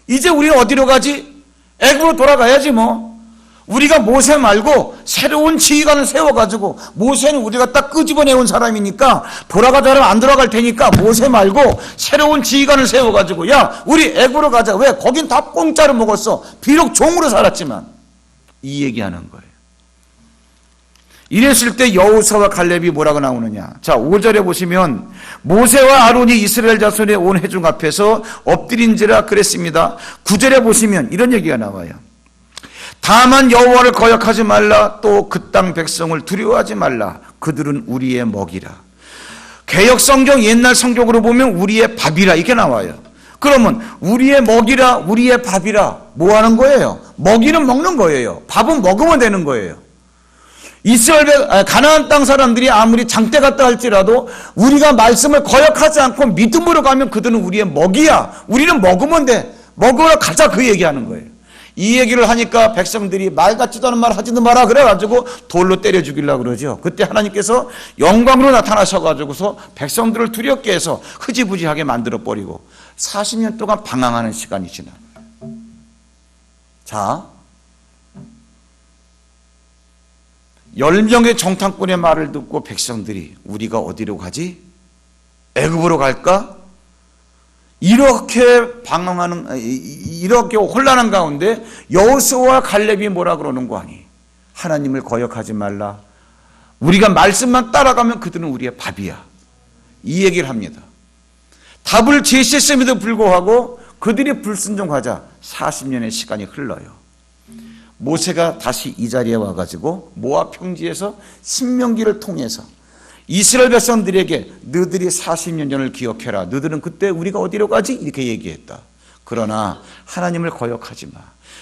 이제 우리는 어디로 가지? 애굽으로 돌아가야지 뭐. 우리가 모세 말고 새로운 지휘관을 세워가지고 모세는 우리가 딱 끄집어내온 사람이니까 돌아가자면 안 돌아갈 테니까 모세 말고 새로운 지휘관을 세워가지고 야 우리 애굽으로 가자. 왜? 거긴 다 공짜로 먹었어. 비록 종으로 살았지만. 이 얘기하는 거예요. 이랬을 때 여호수아와 갈렙이 뭐라고 나오느냐? 자, 5절에 보시면 모세와 아론이 이스라엘 자손의 온 회중 앞에서 엎드린지라 그랬습니다. 9절에 보시면 이런 얘기가 나와요. 다만 여호와를 거역하지 말라. 또 그 땅 백성을 두려워하지 말라. 그들은 우리의 먹이라. 개역 성경 옛날 성경으로 보면 우리의 밥이라 이렇게 나와요. 그러면 우리의 먹이라 우리의 밥이라 뭐 하는 거예요? 먹이는 먹는 거예요. 밥은 먹으면 되는 거예요. 가나안 땅 사람들이 아무리 장대 갔다 할지라도 우리가 말씀을 거역하지 않고 믿음으로 가면 그들은 우리의 먹이야. 우리는 먹으면 돼. 먹으러 가자 그 얘기하는 거예요. 이 얘기를 하니까 백성들이 말 같지도 않은 말 하지도 마라 그래가지고 돌로 때려 죽이려고 그러죠. 그때 하나님께서 영광으로 나타나셔가지고서 백성들을 두렵게 해서 흐지부지하게 만들어버리고 40년 동안 방황하는 시간이 지나요. 자, 10명의 정탐꾼의 말을 듣고 백성들이 우리가 어디로 가지? 애굽으로 갈까? 이렇게 방황하는, 이렇게 혼란한 가운데 여호수아와 갈렙이 뭐라 그러는 거 아니? 하나님을 거역하지 말라. 우리가 말씀만 따라가면 그들은 우리의 밥이야. 이 얘기를 합니다. 답을 제시했음에도 불구하고 그들이 불순종하자 40년의 시간이 흘러요. 모세가 다시 이 자리에 와가지고 모압 평지에서 신명기를 통해서 이스라엘 백성들에게 너희들이 40년 전을 기억해라. 너희들은 그때 우리가 어디로 가지? 이렇게 얘기했다. 그러나 하나님을 거역하지 마.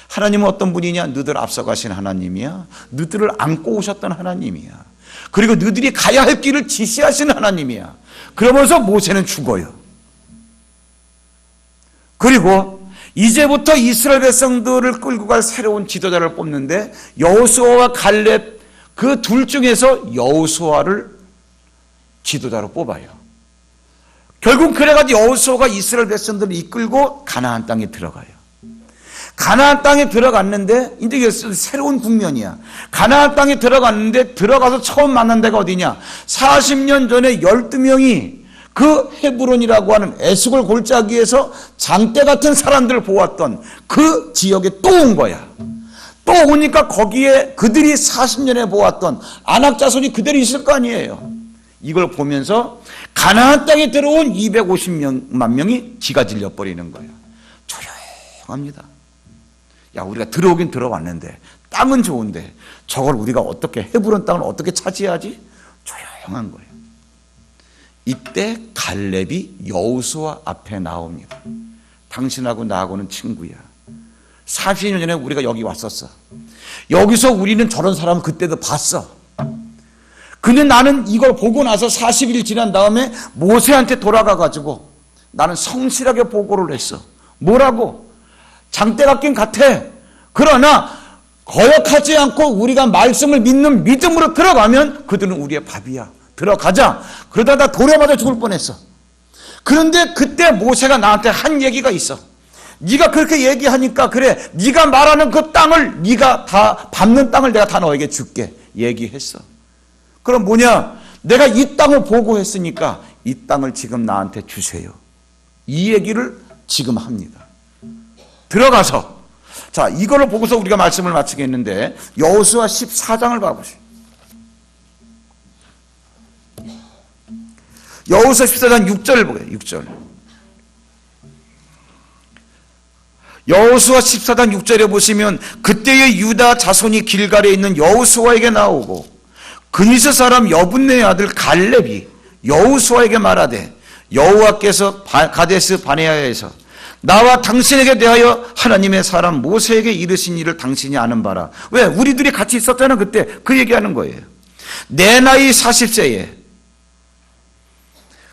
하나님은 어떤 분이냐? 너희들 앞서가신 하나님이야. 너희들을 안고 오셨던 하나님이야. 그리고 너희들이 가야 할 길을 지시하신 하나님이야. 그러면서 모세는 죽어요. 그리고 이제부터 이스라엘 백성들을 끌고 갈 새로운 지도자를 뽑는데 여호수아와 갈렙 그 둘 중에서 여호수아를 지도자로 뽑아요. 결국 그래가지고 여호수아가 이스라엘 백성들을 이끌고 가나안 땅에 들어가요. 가나안 땅에 들어갔는데 이제 새로운 국면이야. 가나안 땅에 들어갔는데 들어가서 처음 만난 데가 어디냐? 40년 전에 12명이 그 헤브론이라고 하는 에스골 골짜기에서 장대 같은 사람들을 보았던 그 지역에 또 온 거야. 또 오니까 거기에 그들이 40년에 보았던 아낙 자손이 그대로 있을 거 아니에요. 이걸 보면서 가나안 땅에 들어온 250만 명이 지가 질려버리는 거예요. 조용합니다. 야, 우리가 들어오긴 들어왔는데 땅은 좋은데 저걸 우리가 어떻게, 헤브론 땅을 어떻게 차지하지? 조용한 거예요. 이때 갈렙이 여호수아 앞에 나옵니다. 당신하고 나하고는 친구야. 40년 전에 우리가 여기 왔었어. 여기서 우리는 저런 사람을 그때도 봤어. 근데 나는 이걸 보고 나서 40일 지난 다음에 모세한테 돌아가가지고 나는 성실하게 보고를 했어. 뭐라고? 장대 같긴 같아. 그러나 거역하지 않고 우리가 말씀을 믿는 믿음으로 들어가면 그들은 우리의 밥이야. 들어가자. 그러다 나 돌에 맞아 죽을 뻔했어. 그런데 그때 모세가 나한테 한 얘기가 있어. 네가 그렇게 얘기하니까 그래. 네가 말하는 그 땅을 네가 다 밟는 땅을 내가 다 너에게 줄게. 얘기했어. 그럼 뭐냐? 내가 이 땅을 보고했으니까 이 땅을 지금 나한테 주세요. 이 얘기를 지금 합니다. 들어가서 자, 이거를 보고서 우리가 말씀을 마치겠는데 여호수아 14장을 봐보세요. 여호수아 14장 6절을 보게요. 6절. 여호수아 14장 6절에 보시면 그때의 유다 자손이 길갈에 있는 여호수아에게 나오고 그니스 사람 여분네의 아들 갈렙이 여호수아에게 말하되 여호와께서 가데스 바네아에서 나와 당신에게 대하여 하나님의 사람 모세에게 이르신 일을 당신이 아는 바라. 왜? 우리들이 같이 있었잖아. 그때 그 얘기하는 거예요. 내 나이 40세에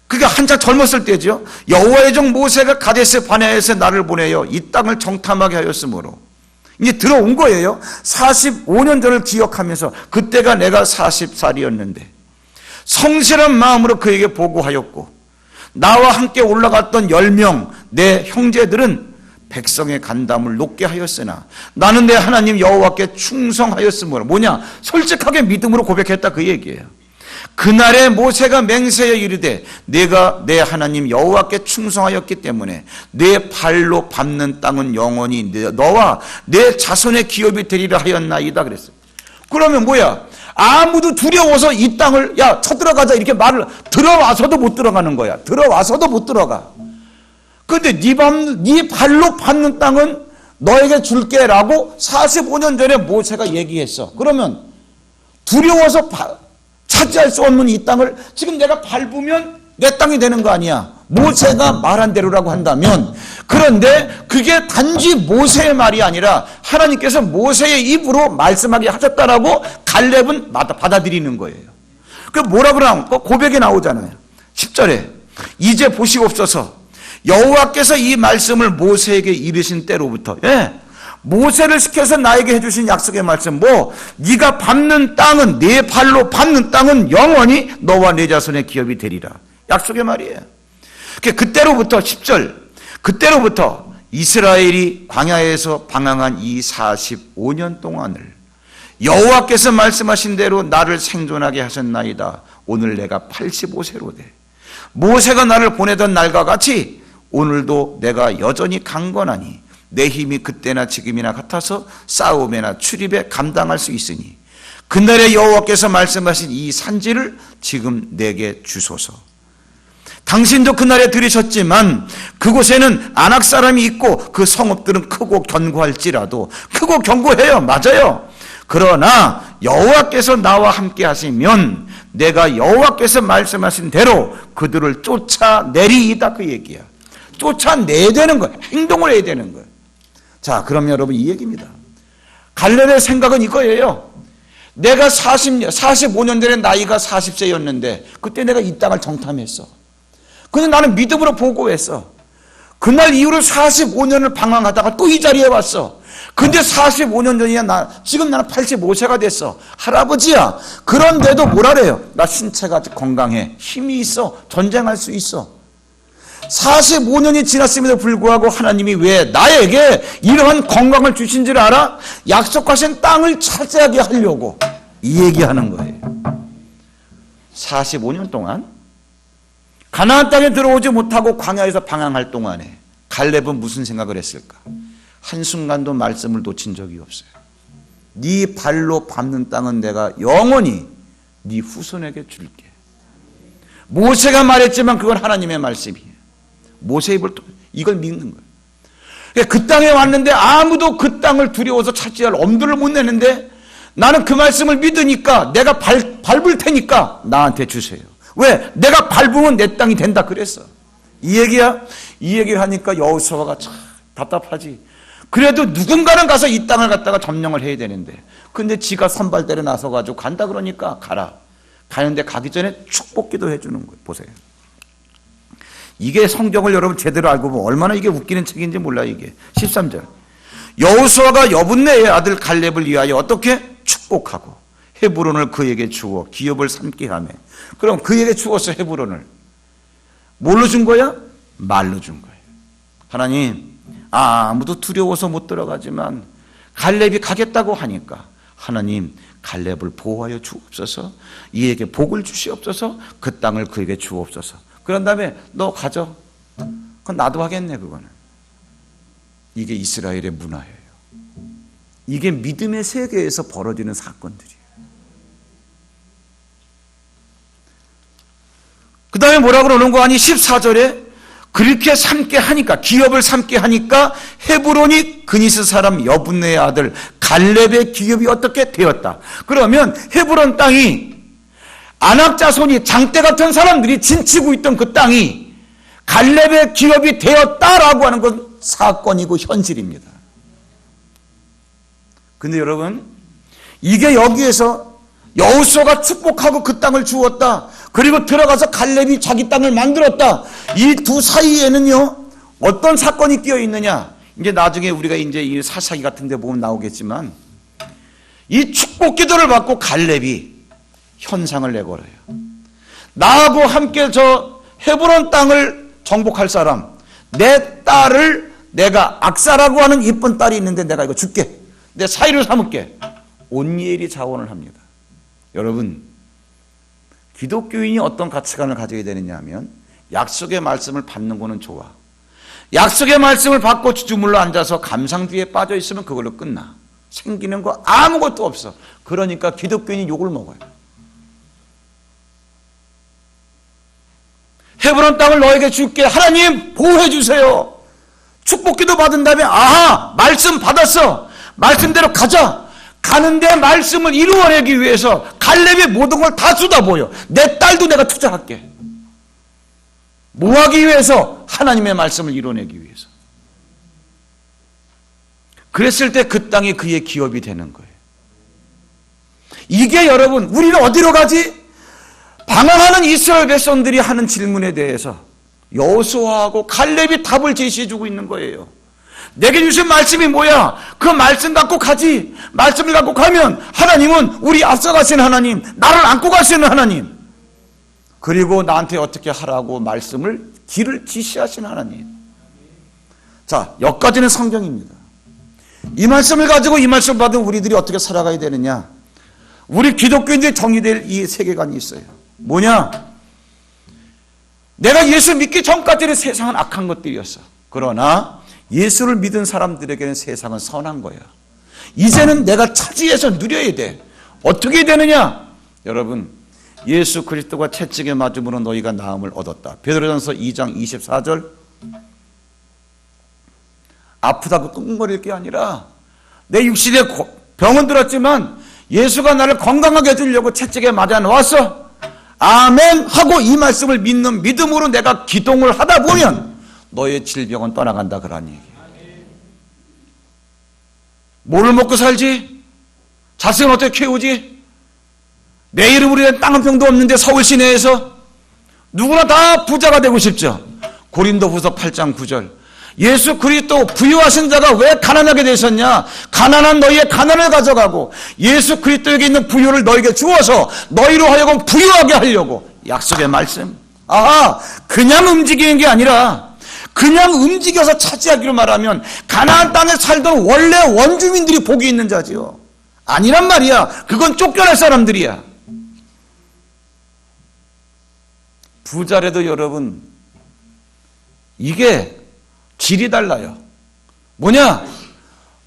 그게 한창 젊었을 때죠. 여호와의 종 모세가 가데스 바네아에서 나를 보내어 이 땅을 정탐하게 하였으므로 이제 들어온 거예요. 45년 전을 기억하면서 그때가 내가 40살이었는데 성실한 마음으로 그에게 보고하였고 나와 함께 올라갔던 10명 내 형제들은 백성의 간담을 높게 하였으나 나는 내 하나님 여호와께 충성하였으므로 뭐냐? 솔직하게 믿음으로 고백했다 그 얘기예요. 그날에 모세가 맹세하여 이르되 내가 내 하나님 여호와께 충성하였기 때문에 내 발로 밟는 땅은 영원히 너와 내 자손의 기업이 되리라 하였나이다 그랬어요. 그러면 뭐야? 아무도 두려워서 이 땅을 야 쳐들어가자 이렇게 말을 들어와서도 못 들어가는 거야. 들어와서도 못 들어가. 그런데 네 발로 밟는 땅은 너에게 줄게라고 45년 전에 모세가 얘기했어. 그러면 두려워서 차지할 수 없는 이 땅을 지금 내가 밟으면 내 땅이 되는 거 아니야. 모세가 말한 대로라고 한다면. 그런데 그게 단지 모세의 말이 아니라 하나님께서 모세의 입으로 말씀하게 하셨다라고 갈렙은 받아들이는 거예요. 그 뭐라 그러면 고백에 나오잖아요. 10절에 이제 보시옵소서 여호와께서 이 말씀을 모세에게 이르신 때로부터 모세를 시켜서 나에게 해주신 약속의 말씀 네가 밟는 땅은 네 발로 밟는 땅은 영원히 너와 네 자손의 기업이 되리라. 약속의 말이에요. 그때로부터 10절 그때로부터 이스라엘이 광야에서 방황한 이 45년 동안을 여호와께서 말씀하신 대로 나를 생존하게 하셨나이다. 오늘 내가 85세로 돼. 모세가 나를 보내던 날과 같이 오늘도 내가 여전히 강건하니 내 힘이 그때나 지금이나 같아서 싸움에나 출입에 감당할 수 있으니 그날에 여호와께서 말씀하신 이 산지를 지금 내게 주소서. 당신도 그날에 들으셨지만 그곳에는 아낙 사람이 있고 그 성읍들은 크고 견고할지라도, 크고 견고해요. 맞아요. 그러나 여호와께서 나와 함께 하시면 내가 여호와께서 말씀하신 대로 그들을 쫓아내리이다. 그 얘기야. 쫓아내야 되는 거야. 행동을 해야 되는 거야. 자, 그럼 여러분 이 얘기입니다. 갈렙의 생각은 이거예요. 내가 45년 전에 나이가 40세였는데 그때 내가 이 땅을 정탐했어. 근데 나는 믿음으로 보고했어. 그날 이후로 45년을 방황하다가 또 이 자리에 왔어. 근데 45년 전이야. 지금 나는 85세가 됐어. 할아버지야. 그런데도 뭐라래요? 나 신체가 아직 건강해. 힘이 있어. 전쟁할 수 있어. 45년이 지났음에도 불구하고 하나님이 왜 나에게 이러한 건강을 주신 줄 알아? 약속하신 땅을 차지하게 하려고 이 얘기하는 거예요. 45년 동안 가나안 땅에 들어오지 못하고 광야에서 방황할 동안에 갈렙은 무슨 생각을 했을까? 한순간도 말씀을 놓친 적이 없어요. 네 발로 밟는 땅은 내가 영원히 네 후손에게 줄게. 모세가 말했지만 그건 하나님의 말씀이에요. 모세의 입을 통해 이걸 믿는 거예요. 그 땅에 왔는데 아무도 그 땅을 두려워서 차지할 엄두를 못 내는데 나는 그 말씀을 믿으니까 내가 밟을 테니까 나한테 주세요. 왜? 내가 밟으면 내 땅이 된다 그랬어. 이 얘기야? 이 얘기를 하니까 여호수아가 참 답답하지. 그래도 누군가는 가서 이 땅을 갖다가 점령을 해야 되는데 근데 지가 선발대로 나서가지고 간다 그러니까 가라. 가는데 가기 전에 축복기도 해주는 거예요. 보세요. 이게 성경을 여러분 제대로 알고 보면 얼마나 이게 웃기는 책인지 몰라요. 이게 13절 여호수아가 여분네의 아들 갈렙을 위하여 어떻게? 축복하고 헤브론을 그에게 주어 기업을 삼게 하며. 그럼 그에게 주었어. 헤브론을 뭘로 준 거야? 말로 준 거예요. 하나님 아무도 두려워서 못 들어가지만 갈렙이 가겠다고 하니까 하나님 갈렙을 보호하여 주옵소서. 이에게 복을 주시옵소서. 그 땅을 그에게 주옵소서. 그런 다음에 너 가져. 그건 나도 하겠네. 그거는. 이게 이스라엘의 문화예요. 이게 믿음의 세계에서 벌어지는 사건들이에요. 그 다음에 뭐라고 그러는 거 아니? 14절에 그렇게 삼게 하니까, 기업을 삼게 하니까 헤브론이 그니스 사람 여분네의 아들 갈렙의 기업이 어떻게 되었다. 그러면 헤브론 땅이 아낙 자손이 장대 같은 사람들이 진치고 있던 그 땅이 갈렙의 기업이 되었다라고 하는 건 사건이고 현실입니다. 근데 여러분, 이게 여기에서 여호수아가 축복하고 그 땅을 주었다. 그리고 들어가서 갈렙이 자기 땅을 만들었다. 이 두 사이에는요, 어떤 사건이 끼어 있느냐? 이제 나중에 우리가 이제 이 사사기 같은 데 보면 나오겠지만, 이 축복 기도를 받고 갈렙이 현상을 내걸어요. 나하고 함께 저 헤브론 땅을 정복할 사람, 내 딸을 내가 악사라고 하는 이쁜 딸이 있는데 내가 이거 줄게. 내 사위를 삼을게. 온니엘이 자원을 합니다. 여러분, 기독교인이 어떤 가치관을 가져야 되느냐 하면 약속의 말씀을 받는 거는 좋아. 약속의 말씀을 받고 주물러 앉아서 감상주의에 빠져 있으면 그걸로 끝나. 생기는 거 아무것도 없어. 그러니까 기독교인이 욕을 먹어요. 헤브론 땅을 너에게 줄게. 하나님 보호해 주세요. 축복기도 받은 다음에 아하, 말씀 받았어. 말씀대로 가자. 가는데 말씀을 이루어내기 위해서 갈렙의 모든 걸 다 쏟아부어요. 내 딸도 내가 투자할게. 뭐 하기 위해서? 하나님의 말씀을 이루어내기 위해서. 그랬을 때 그 땅이 그의 기업이 되는 거예요. 이게 여러분, 우리는 어디로 가지? 방황하는 이스라엘 백성들이 하는 질문에 대해서 여호수아하고 갈렙이 답을 제시해주고 있는 거예요. 내게 주신 말씀이 뭐야? 그 말씀 갖고 가지. 말씀을 갖고 가면 하나님은 우리 앞서가신 하나님, 나를 안고 가시는 하나님, 그리고 나한테 어떻게 하라고 말씀을 길을 지시하신 하나님. 자, 여기까지는 성경입니다. 이 말씀을 가지고 이 말씀을 받은 우리들이 어떻게 살아가야 되느냐? 우리 기독교인들이 정의될 이 세계관이 있어요. 뭐냐? 내가 예수 믿기 전까지는 세상은 악한 것들이었어. 그러나 예수를 믿은 사람들에게는 세상은 선한 거야. 이제는 내가 차지해서 누려야 돼. 어떻게 되느냐? 여러분, 예수 그리스도가 채찍에 맞음으로 너희가 나음을 얻었다. 베드로전서 2장 24절. 아프다고 끙거릴 게 아니라 내 육신에 병은 들었지만 예수가 나를 건강하게 해주려고 채찍에 맞아 놓았어. 아멘 하고 이 말씀을 믿는 믿음으로 내가 기동을 하다 보면 너의 질병은 떠나간다, 그런 얘기예요. 뭐를 먹고 살지? 자식은 어떻게 키우지? 내일은 우리는 땅 한 평도 없는데 서울 시내에서 누구나 다 부자가 되고 싶죠. 고린도후서 8장 9절. 예수 그리스도 부유하신 자가 왜 가난하게 되셨냐? 가난한 너희의 가난을 가져가고 예수 그리스도에게 있는 부유를 너에게 주어서 너희로 하여금 부유하게 하려고. 약속의 말씀. 그냥 움직이는 게 아니라 그냥 움직여서 차지하기로 말하면 가나안 땅에 살던 원래 원주민들이 복이 있는 자지요. 아니란 말이야. 그건 쫓겨날 사람들이야. 부자라도 여러분, 이게 질이 달라요. 뭐냐?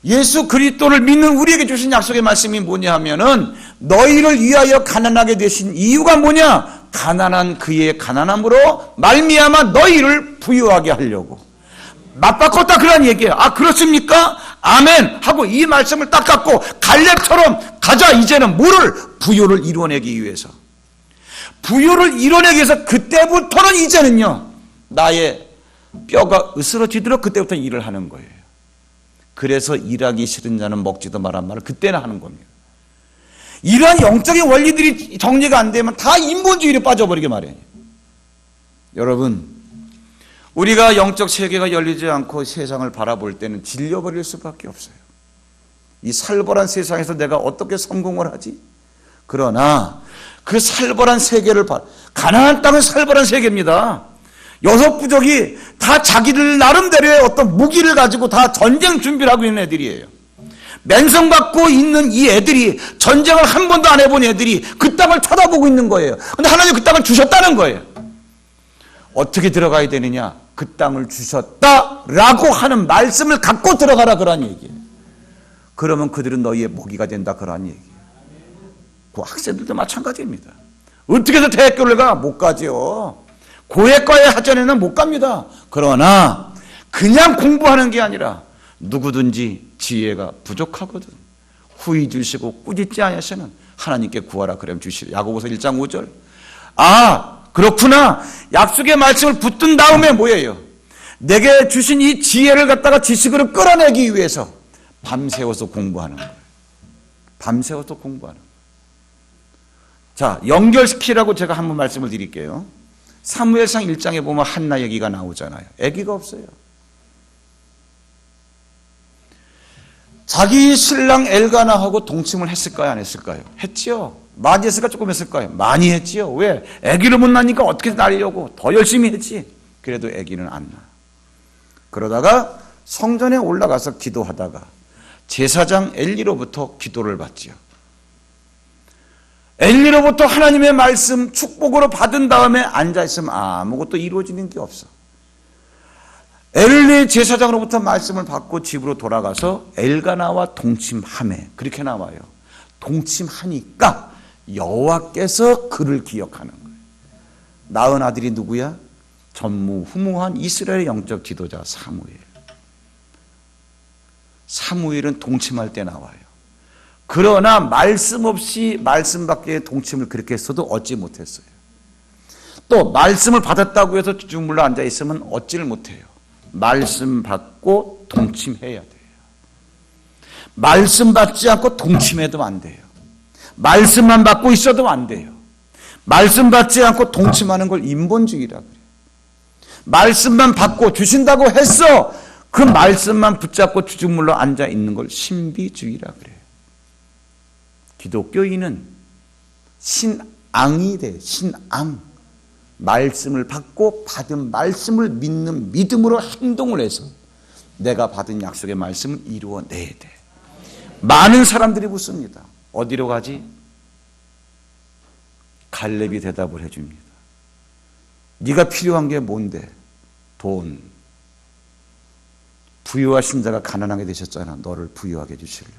예수 그리스도를 믿는 우리에게 주신 약속의 말씀이 뭐냐 하면은 너희를 위하여 가난하게 되신 이유가 뭐냐? 가난한 그의 가난함으로 말미암아 너희를 부유하게 하려고. 맞바꿨다, 그런 얘기예요. 그렇습니까? 아멘 하고 이 말씀을 딱 갖고 갈렙처럼 가자. 이제는 뭐를? 부유를 이뤄내기 위해서. 부유를 이뤄내기 위해서 그때부터는 이제는요, 나의 뼈가 으스러지도록 그때부터 일을 하는 거예요. 그래서 일하기 싫은 자는 먹지도 말란 말을 그때는 하는 겁니다. 이러한 영적인 원리들이 정리가 안 되면 다 인본주의로 빠져버리게 마련이에요. 여러분, 우리가 영적 세계가 열리지 않고 세상을 바라볼 때는 질려버릴 수밖에 없어요. 이 살벌한 세상에서 내가 어떻게 성공을 하지? 그러나 그 살벌한 세계를 가나안 땅은 살벌한 세계입니다. 6부족이 다 자기들 나름대로의 어떤 무기를 가지고 다 전쟁 준비를 하고 있는 애들이에요. 맨성받고 있는 이 애들이, 전쟁을 한 번도 안 해본 애들이 그 땅을 쳐다보고 있는 거예요. 그런데 하나님 그 땅을 주셨다는 거예요. 어떻게 들어가야 되느냐? 그 땅을 주셨다라고 하는 말씀을 갖고 들어가라, 그런 얘기예요. 그러면 그들은 너희의 모기가 된다, 그런 얘기예요. 그 학생들도 마찬가지입니다. 어떻게 해서 대학교를 가? 못 가죠. 고액과의 하전에는 못 갑니다. 그러나 그냥 공부하는 게 아니라 누구든지 지혜가 부족하거든 후히 주시고 꾸짖지 아니하시는 하나님께 구하라 그러면 주시라. 야고보서 1장 5절. 그렇구나. 약속의 말씀을 붙든 다음에 뭐예요? 내게 주신 이 지혜를 갖다가 지식으로 끌어내기 위해서 밤새워서 공부하는 거예요. 밤새워서 공부하는 거예요. 자, 연결시키라고 제가 한번 말씀을 드릴게요. 사무엘상 1장에 보면 한나 얘기가 나오잖아요. 아기가 없어요. 자기 신랑 엘가나하고 동침을 했을까요, 안 했을까요? 했지요. 많이 했을까, 조금 했을까요? 많이 했지요. 왜? 아기를 못 낳으니까 어떻게 낳으려고 더 열심히 했지. 그래도 아기는 안 낳아. 그러다가 성전에 올라가서 기도하다가 제사장 엘리로부터 기도를 받지요. 엘리로부터 하나님의 말씀 축복으로 받은 다음에 앉아있으면 아무것도 이루어지는 게 없어. 엘리 제사장으로부터 말씀을 받고 집으로 돌아가서 엘가나와 동침하매, 그렇게 나와요. 동침하니까 여호와께서 그를 기억하는 거예요. 낳은 아들이 누구야? 전무후무한 이스라엘의 영적 지도자 사무엘. 사무엘은 동침할 때 나와요. 그러나 말씀 없이 말씀 밖에 동침을 그렇게 했어도 얻지 못했어요. 또 말씀을 받았다고 해서 주물러 앉아 있으면 얻지를 못해요. 말씀 받고 동침해야 돼요. 말씀 받지 않고 동침해도 안 돼요. 말씀만 받고 있어도 안 돼요. 말씀 받지 않고 동침하는 걸 인본주의라 그래요. 말씀만 받고 주신다고 했어. 그 말씀만 붙잡고 주중물로 앉아 있는 걸 신비주의라 그래요. 기독교인은 신앙이 돼. 신앙. 말씀을 받고 받은 말씀을 믿는 믿음으로 행동을 해서 내가 받은 약속의 말씀을 이루어내야 돼. 많은 사람들이 묻습니다. 어디로 가지? 갈렙이 대답을 해줍니다. 네가 필요한 게 뭔데? 돈. 부유하신 자가 가난하게 되셨잖아. 너를 부유하게 해주시려고.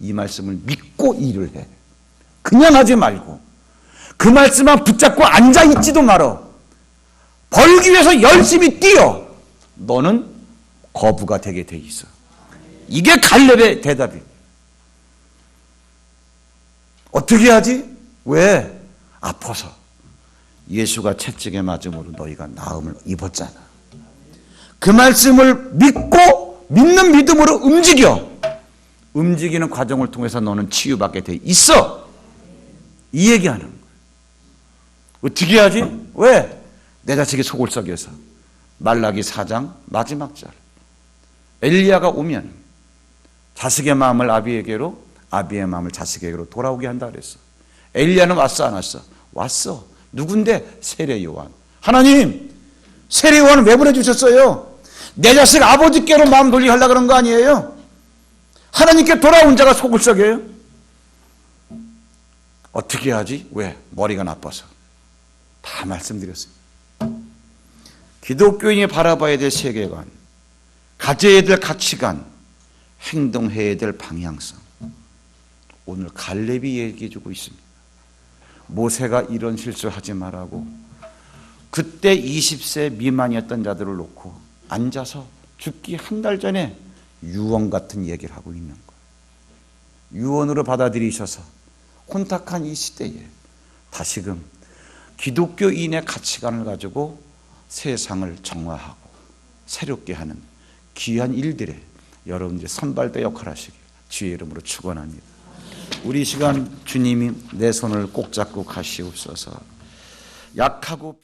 이 말씀을 믿고 일을 해. 그냥 하지 말고 그 말씀만 붙잡고 앉아있지도 말어. 벌기 위해서 열심히 뛰어. 너는 거부가 되게 돼 있어. 이게 갈렙의 대답입니다. 어떻게 하지? 왜? 아파서. 예수가 채찍에 맞음으로 너희가 나음을 입었잖아. 그 말씀을 믿고 믿는 믿음으로 움직여. 움직이는 과정을 통해서 너는 치유받게 돼 있어. 이 얘기하는 거예요. 어떻게 하지? 왜? 내 자식이 속을 썩여서. 말라기 4장 마지막 절. 엘리야가 오면 자식의 마음을 아비에게로, 아비의 마음을 자식에게로 돌아오게 한다 그랬어. 엘리야는 왔어 안 왔어? 왔어. 누군데? 세례 요한. 하나님, 세례 요한을 왜 보내주셨어요? 내 자식 아버지께로 마음 돌리게 하려고 그런 거 아니에요? 하나님께 돌아온 자가 속을 썩여요? 어떻게 하지? 왜? 머리가 나빠서. 다 말씀드렸어요. 기독교인이 바라봐야 될 세계관, 가져야 될 가치관, 행동해야 될 방향성. 오늘 갈렙이 얘기해 주고 있습니다. 모세가 이런 실수하지 말라고 그때 20세 미만이었던 자들을 놓고 앉아서 죽기 한 달 전에 유언 같은 얘기를 하고 있는 거예요. 유언으로 받아들이셔서 혼탁한 이 시대에 다시금 기독교인의 가치관을 가지고 세상을 정화하고 새롭게 하는 귀한 일들에 여러분들이 선발대 역할을 하시길 주의 이름으로 축원합니다. 우리 시간 주님이 내 손을 꼭 잡고 가시옵소서. 약하고